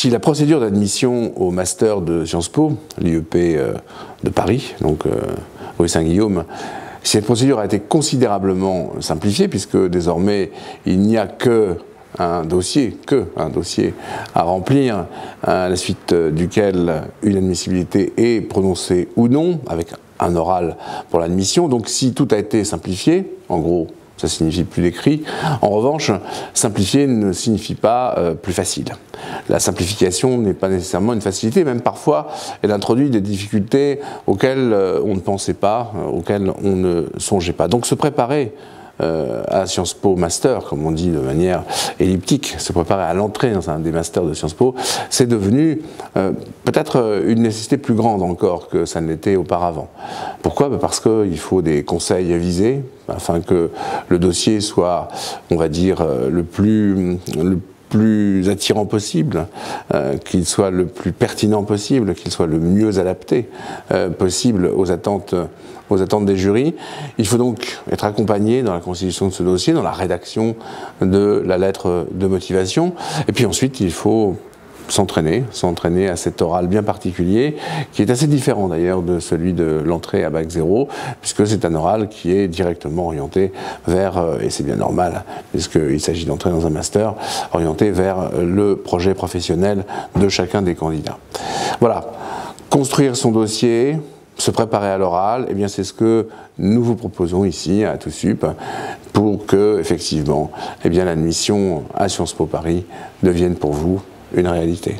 si la procédure d'admission au master de Sciences Po, l'IEP de Paris, donc rue Saint-Guillaume, si cette procédure a été considérablement simplifiée, puisque désormais il n'y a qu'un dossier à remplir, à la suite duquel une admissibilité est prononcée ou non, avec un oral pour l'admission. Donc si tout a été simplifié, en gros, ça signifie plus d'écrit. En revanche, simplifier ne signifie pas plus facile. La simplification n'est pas nécessairement une facilité, même parfois elle introduit des difficultés auxquelles on ne pensait pas, auxquelles on ne songeait pas. Donc se préparer à Sciences Po Master, comme on dit de manière elliptique, se préparer à l'entrée dans un des masters de Sciences Po, c'est devenu peut-être une nécessité plus grande encore que ça ne l'était auparavant. Pourquoi? Parce qu'il faut des conseils avisés, afin que le dossier soit, on va dire, le plus attirant possible, qu'il soit le plus pertinent possible, qu'il soit le mieux adapté possible aux attentes des jurys. Il faut donc être accompagné dans la constitution de ce dossier, dans la rédaction de la lettre de motivation. Et puis ensuite, il faut s'entraîner à cet oral bien particulier, qui est assez différent d'ailleurs de celui de l'entrée à bac 0, puisque c'est un oral qui est directement orienté vers, et c'est bien normal, puisqu'il s'agit d'entrer dans un master, orienté vers le projet professionnel de chacun des candidats. Voilà, construire son dossier, se préparer à l'oral, eh bien c'est ce que nous vous proposons ici à TOUSUP pour que, effectivement, eh bien l'admission à Sciences Po Paris devienne pour vous une réalité.